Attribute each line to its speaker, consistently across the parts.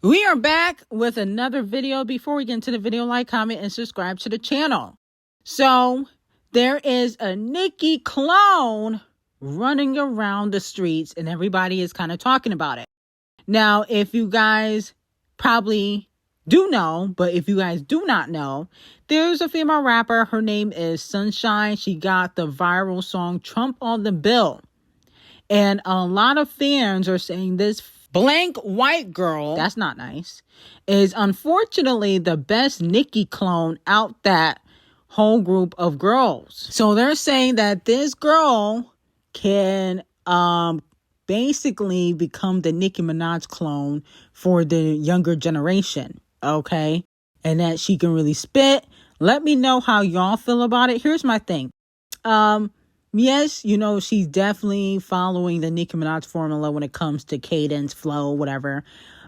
Speaker 1: We are back with another video. Before we get into the video, like, comment, and subscribe to the channel. So, there is a Nicki clone running around the streets, and everybody is kind of talking about it. Now, if you guys probably do know, but if you guys do not know, there's a female rapper. Her name is Sunshine. She got the viral song Trump on the Bill. And a lot of fans are saying this blank white girl, that's not nice, is unfortunately the best Nicki clone out that whole group of girls. So they're saying that this girl can basically become the Nicki Minaj clone for the younger generation, okay? And that she can really spit. Let me know how y'all feel about it. Here's my thing. Yes, you know, she's definitely following the Nicki Minaj formula when it comes to cadence, flow, whatever.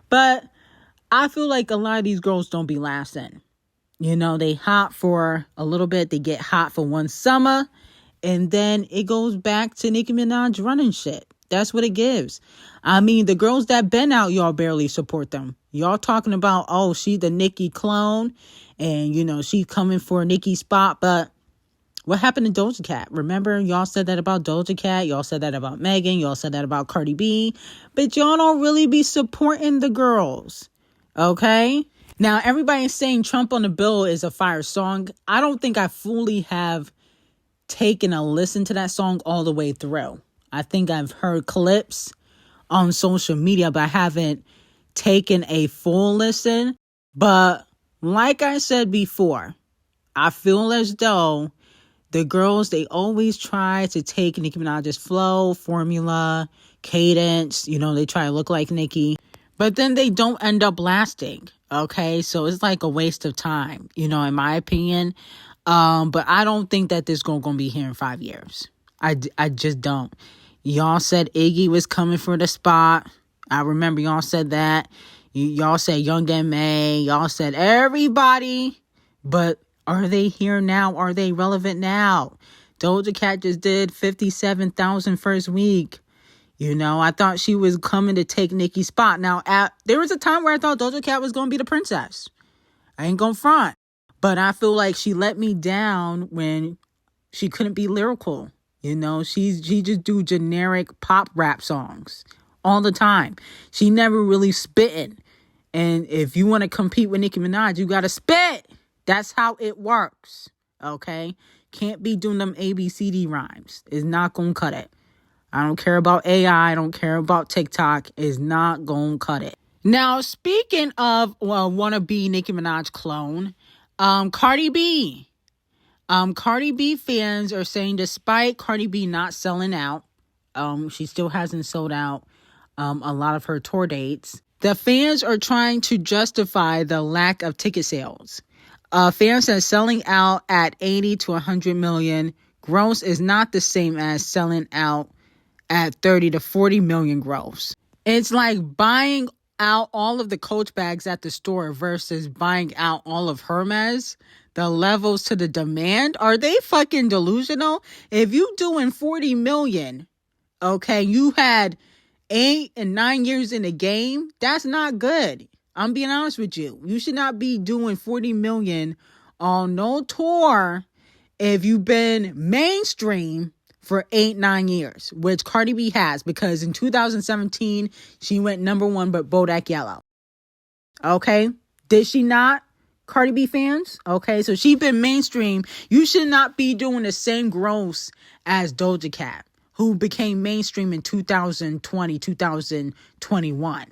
Speaker 1: But I feel like a lot of these girls don't be lasting. You know, they hot for a little bit. They get hot for one summer. And then it goes back to Nicki Minaj running shit. That's what it gives. I mean, the girls that been out, y'all barely support them. Y'all talking about, oh, she the Nicki clone. And, you know, she coming for a Nicki spot. But what happened to D0JA Cat? Remember, y'all said that about D0JA Cat. Y'all said that about Megan. Y'all said that about Cardi B. But y'all don't really be supporting the girls. Okay? Now, everybody's saying Trump on the Bill is a fire song. I don't think I fully have taken a listen to that song all the way through. I think I've heard clips on social media, but I haven't taken a full listen. But like I said before, I feel as though the girls, they always try to take Nicki Minaj's flow, formula, cadence. You know, they try to look like Nicki. But then they don't end up lasting. Okay? So it's like a waste of time, you know, in my opinion. But I don't think that this girl gonna be here in 5 years. I just don't. Y'all said Iggy was coming for the spot. I remember y'all said that. Y'all said Young M.A. Y'all said everybody. But are they here now? Are they relevant now? D0JA Cat just did 57,000 first week. You know, I thought she was coming to take Nicki's spot. Now, there was a time where I thought D0JA Cat was going to be the princess. I ain't going to front. But I feel like she let me down when she couldn't be lyrical. You know, she just do generic pop rap songs all the time. She never really spitting. And if you want to compete with Nicki Minaj, you got to spit. That's how it works, okay? Can't be doing them ABCD rhymes. It's not going to cut it. I don't care about AI. I don't care about TikTok. It's not going to cut it. Now, speaking of, wannabe Nicki Minaj clone, Cardi B. Cardi B fans are saying despite Cardi B not selling out, she still hasn't sold out a lot of her tour dates. The fans are trying to justify the lack of ticket sales. Fans are selling out at 80 to 100 million gross is not the same as selling out at 30 to 40 million gross. It's like buying out all of the Coach bags at the store versus buying out all of Hermes. The levels to the demand, are they fucking delusional? If you doing 40 million, okay, you had 8 and 9 years in the game, that's not good. I'm being honest with you. You should not be doing 40 million on no tour if you've been mainstream for 8-9 years, which Cardi B has, because in 2017, she went #1 but Bodak Yellow. Okay? Did she not? Cardi B fans? Okay, so she been mainstream. You should not be doing the same gross as D0JA Cat, who became mainstream in 2020, 2021.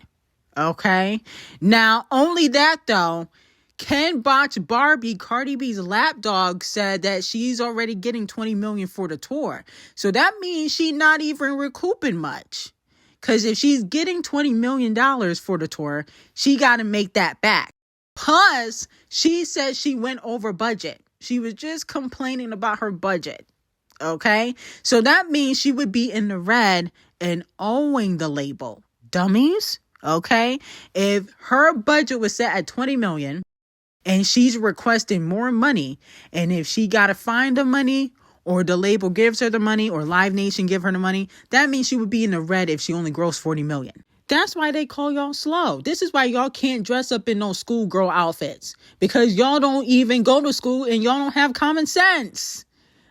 Speaker 1: Okay? Now, only that though, Ken Botch Barbie, Cardi B's lapdog, said that she's already getting 20 million for the tour. So that means she's not even recouping much. Because if she's getting $20 million for the tour, she got to make that back. Plus, she said she went over budget. She was just complaining about her budget. Okay? So that means she would be in the red and owing the label. Dummies? Okay? If her budget was set at 20 million and she's requesting more money, and if she got to find the money, or the label gives her the money, or Live Nation give her the money, that means she would be in the red if she only grossed 40 million. That's why they call y'all slow. This is why y'all can't dress up in no schoolgirl outfits, because y'all don't even go to school and y'all don't have common sense.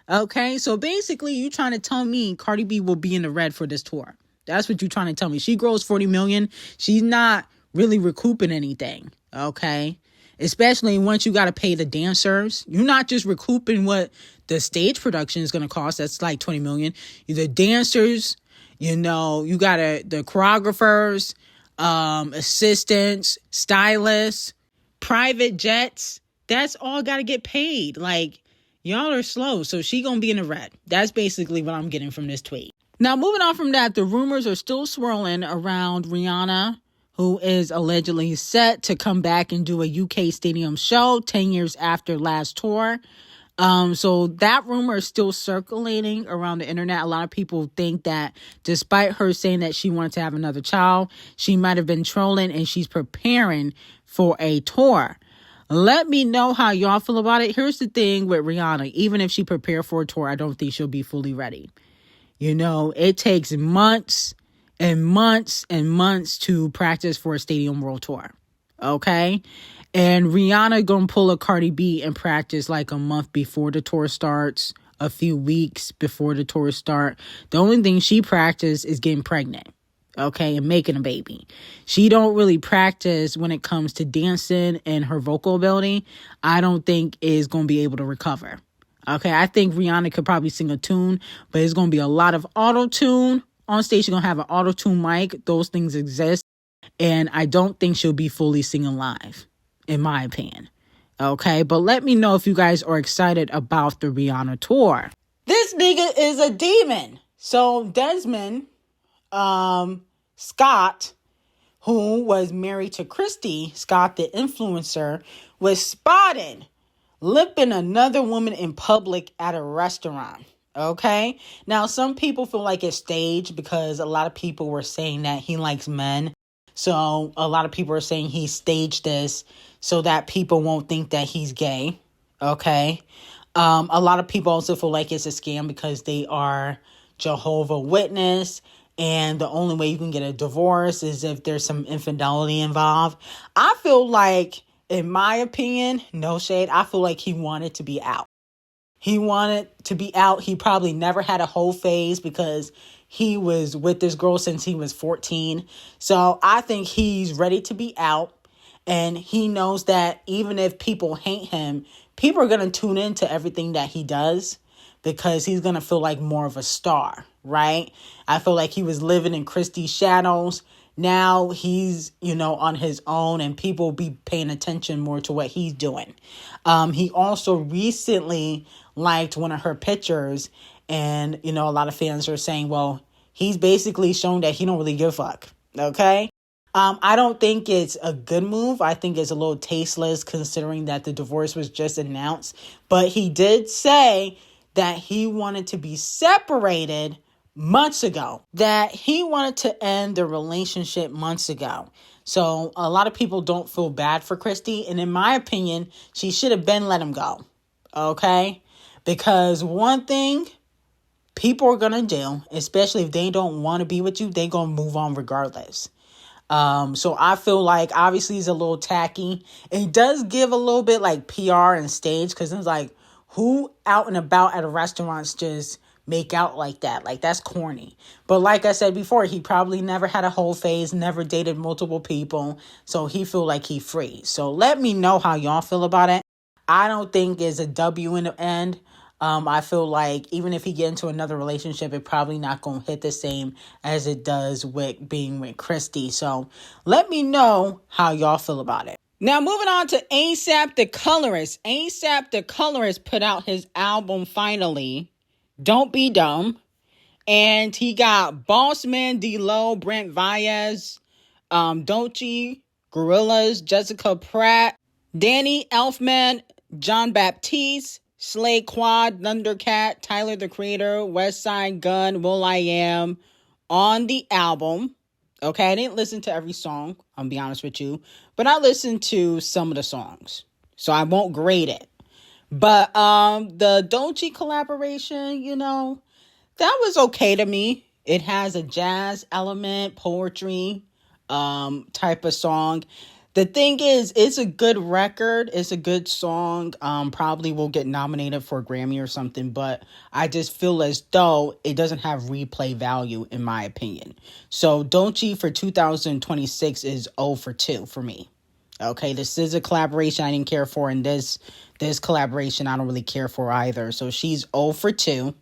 Speaker 1: Okay, so basically you trying to tell me Cardi B will be in the red for this tour. That's what you're trying to tell me. She grows 40 million. She's not really recouping anything. Okay, especially once you got to pay the dancers. You're not just recouping what the stage production is going to cost. That's like 20 million. The dancers, you got the choreographers, assistants, stylists, private jets. That's all got to get paid. Like, y'all are slow. So she gonna be in the red. That's basically what I'm getting from this tweet. Now, moving on from that, the rumors are still swirling around Rihanna, who is allegedly set to come back and do a UK stadium show 10 years after last tour. So that rumor is still circulating around the internet. A lot of people think that despite her saying that she wanted to have another child, she might have been trolling and she's preparing for a tour. Let me know how y'all feel about it. Here's the thing with Rihanna. Even if she prepared for a tour, I don't think she'll be fully ready. It takes months and months and months to practice for a stadium world tour. Okay? And Rihanna gonna pull a Cardi B and practice like a month before the tour starts, a few weeks before the tour start. The only thing she practiced is getting pregnant. Okay, and making a baby. She don't really practice when it comes to dancing, and her vocal ability, I don't think is going to be able to recover. Okay, I think Rihanna could probably sing a tune, but it's going to be a lot of auto-tune. On stage, she's going to have an auto-tune mic. Those things exist. And I don't think she'll be fully singing live, in my opinion. Okay, but let me know if you guys are excited about the Rihanna tour. This nigga is a demon. So Desmond Scott, who was married to Christy Scott, the influencer, was spotted lipping another woman in public at a restaurant. Okay. Now, some people feel like it's staged because a lot of people were saying that he likes men. So a lot of people are saying he staged this so that people won't think that he's gay. Okay. A lot of people also feel like it's a scam because they are Jehovah's Witness. And the only way you can get a divorce is if there's some infidelity involved. I feel like, in my opinion, no shade, I feel like he wanted to be out. He wanted to be out. He probably never had a whole phase because he was with this girl since he was 14. So I think he's ready to be out. And he knows that even if people hate him, people are going to tune into everything that he does because he's going to feel like more of a star, right? I feel like he was living in Christie's shadows. Now he's, on his own and people will be paying attention more to what he's doing. He also recently liked one of her pictures and, a lot of fans are saying, well, he's basically shown that he don't really give a fuck. Okay. I don't think it's a good move. I think it's a little tasteless considering that the divorce was just announced, but he did say that he wanted to be separated months ago, that he wanted to end the relationship months ago. So a lot of people don't feel bad for Christy. And in my opinion, she should have been let him go. Okay? Because one thing people are going to do, especially if they don't want to be with you, they're going to move on regardless. So I feel like obviously he's a little tacky. It does give a little bit like PR and stage because it's like, who out and about at a restaurants just make out like that? Like, that's corny. But like I said before, he probably never had a whole phase, never dated multiple people. So he feel like he free. So let me know how y'all feel about it. I don't think it's a W in the end. I feel like even if he get into another relationship, it probably not going to hit the same as it does with being with Christy. So let me know how y'all feel about it. Now, moving on to A$AP the Colorist. A$AP the Colorist put out his album finally, Don't Be Dumb. And he got Bossman, D-Lo, Brent Valles, D0JA, Gorillaz, Jessica Pratt, Danny Elfman, John Baptiste, Slay Quad, Thundercat, Tyler the Creator, Westside Gun, will.i.am on the album. Okay, I didn't listen to every song, I'll be honest with you. But I listened to some of the songs. So I won't grade it. But the D0JA collaboration, that was okay to me. It has a jazz element, poetry. type of song. The thing is, it's a good record. It's a good song. Probably will get nominated for a Grammy or something, but I just feel as though it doesn't have replay value in my opinion. So D0JA for 2026 is 0 for 2 for me. Okay, this is a collaboration I didn't care for, and this collaboration I don't really care for either. So she's 0 for 2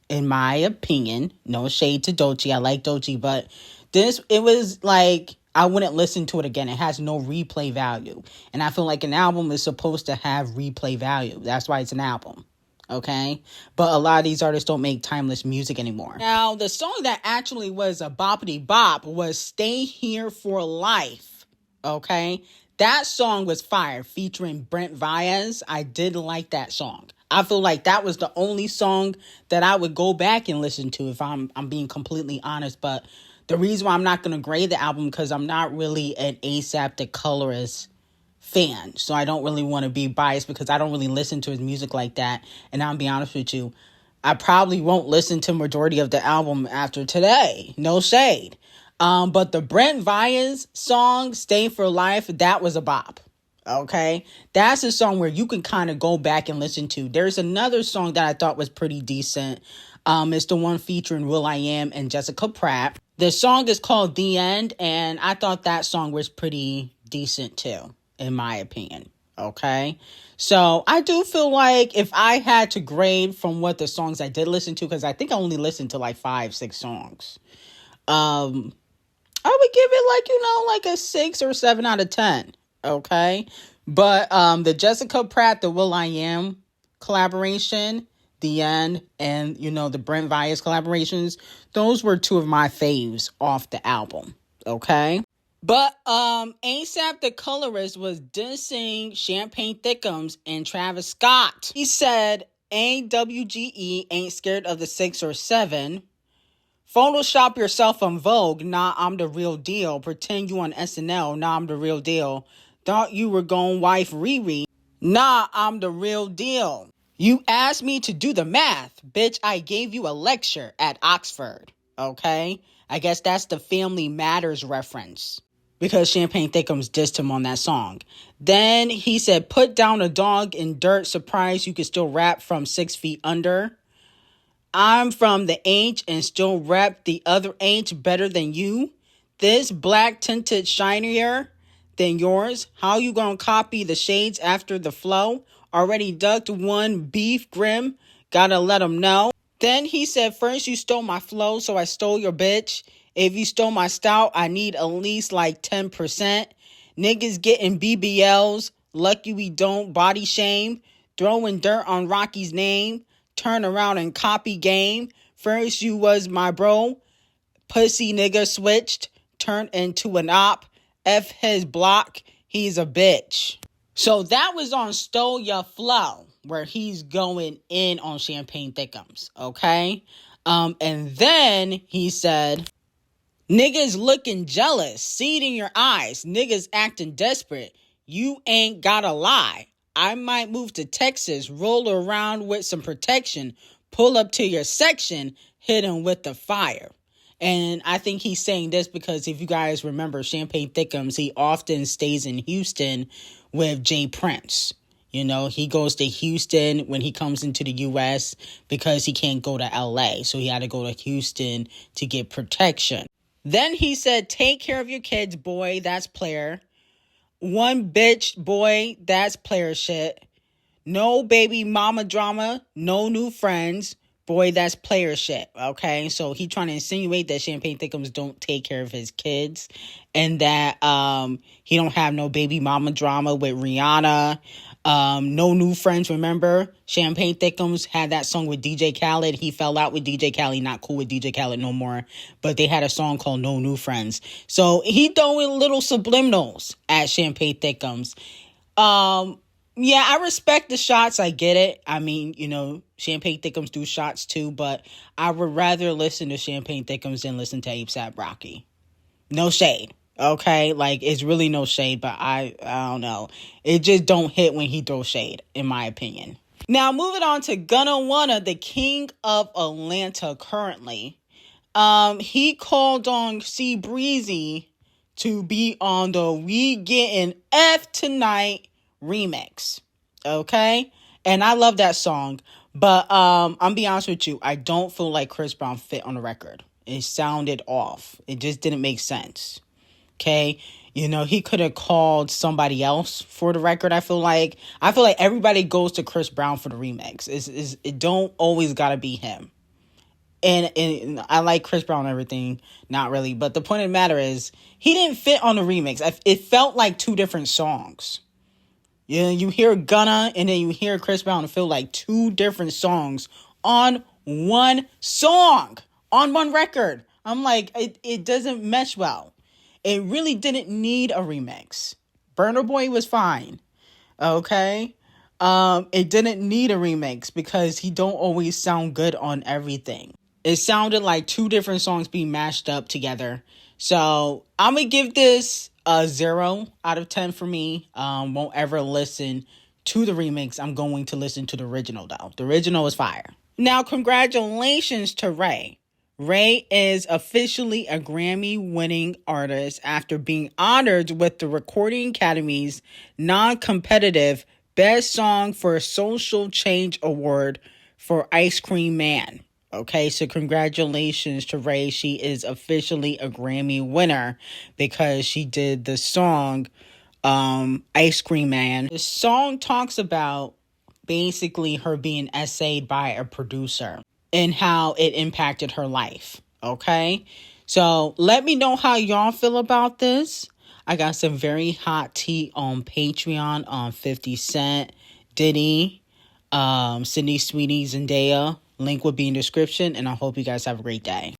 Speaker 1: in my opinion. No shade to D0JA. I like D0JA, but it was like, I wouldn't listen to it again. It has no replay value. And I feel like an album is supposed to have replay value. That's why it's an album. Okay? But a lot of these artists don't make timeless music anymore. Now, the song that actually was a boppity bop was Stay Here for Life. Okay? That song was fire, featuring Brent Faiyaz. I did like that song. I feel like that was the only song that I would go back and listen to if I'm being completely honest. But the reason why I'm not going to grade the album, because I'm not really an A$AP the Colorist fan. So I don't really want to be biased because I don't really listen to his music like that. And I'll be honest with you, I probably won't listen to majority of the album after today. No shade. But the Brent Faiyaz song, Stay for Life, that was a bop. Okay? That's a song where you can kind of go back and listen to. There's another song that I thought was pretty decent. It's the one featuring will.i.am and Jessica Pratt. The song is called The End, and I thought that song was pretty decent too, in my opinion. Okay? So I do feel like if I had to grade from what the songs I did listen to, because I think I only listened to like 5-6 songs, I would give it like a 6 or 7 out of 10. Okay? But the Jessica Pratt, the will.i.am collaboration, The End, and the Brent Faiyaz collaborations, those were two of my faves off the album. Okay? But A$AP the Colorist was dissing Champagne Thickums and Travis Scott. He said AWGE ain't scared of the 6 or 7. Photoshop yourself on Vogue, nah, I'm the real deal. Pretend you on SNL, nah, I'm the real deal. Thought you were gon' wife Riri, nah, I'm the real deal. You asked me to do the math, bitch, I gave you a lecture at Oxford, okay? I guess that's the Family Matters reference, because Champagne Thickums dissed him on that song. Then he said, put down a dog in dirt, surprised you could still rap from 6 feet under. I'm from the H and still rap the other H better than you. This black tinted shinier than yours. How you gonna copy the shades after the flow? Already ducked one beef grim. Gotta let them know. Then he said, first you stole my flow, so I stole your bitch. If you stole my style, I need at least like 10%. Niggas getting BBLs. Lucky we don't body shame. Throwing dirt on Rocky's name. Turn around and copy game. First you was my bro. Pussy nigga switched. Turned into an op. F his block. He's a bitch. So that was on Stole Your Flow, where he's going in on Champagne Thickums. Okay? And then he said, niggas looking jealous. See it in your eyes. Niggas acting desperate. You ain't gotta lie. I might move to Texas, roll around with some protection, pull up to your section, hit him with the fire. And I think he's saying this because if you guys remember Champagne Thickums, he often stays in Houston with Jay Prince. He goes to Houston when he comes into the U.S. because he can't go to L.A. So he had to go to Houston to get protection. Then he said, take care of your kids, boy, that's player. One bitch, boy, that's player shit. No baby mama drama, no new friends. Boy, that's player shit, okay? So he trying to insinuate that Champagne Thickums don't take care of his kids and that he don't have no baby mama drama with Rihanna. No new friends, remember? Champagne Thickums had that song with DJ Khaled. He fell out with DJ Khaled, not cool with DJ Khaled no more. But they had a song called No New Friends. So he throwing little subliminals at Champagne Thickums. Yeah, I respect the shots. I get it. I mean, Champagne Thickums do shots too, but I would rather listen to Champagne Thickums than listen to A$AP Rocky. No shade. Okay, it's really no shade, but I don't know. It just don't hit when he throws shade, in my opinion. Now, moving on to Gunna, the king of Atlanta currently. He called on C Breezy to be on the We Getting F Tonight remix. Okay? And I love that song. But I'm be honest with you, I don't feel like Chris Brown fit on the record. It sounded off. It just didn't make sense. Okay? You know, he could have called somebody else for the record. I feel like everybody goes to Chris Brown for the remix. It don't always gotta be him. And I like Chris Brown and everything, not really. But the point of the matter is, he didn't fit on the remix. It felt like two different songs. Yeah, you hear Gunna and then you hear Chris Brown. It feel like two different songs on one song, on one record. I'm like, it doesn't mesh well. It really didn't need a remix. Burna Boy was fine. Okay? It didn't need a remix because he don't always sound good on everything. It sounded like two different songs being mashed up together. So I'm going to give this a 0 out of 10 for me. Won't ever listen to the remix. I'm going to listen to the original though. The original is fire. Now, congratulations to Raye. Raye is officially a Grammy-winning artist after being honored with the Recording Academy's non-competitive Best Song for Social Change Award for Ice Cream Man. Okay, so congratulations to Raye. She is officially a Grammy winner because she did the song Ice Cream Man. The song talks about basically her being essayed by a producer and how it impacted her life. Okay, so let me know how y'all feel about this. I got some very hot tea on Patreon on 50 Cent, Diddy, Sydney Sweeney, Zendaya. Link will be in the description, and I hope you guys have a great day.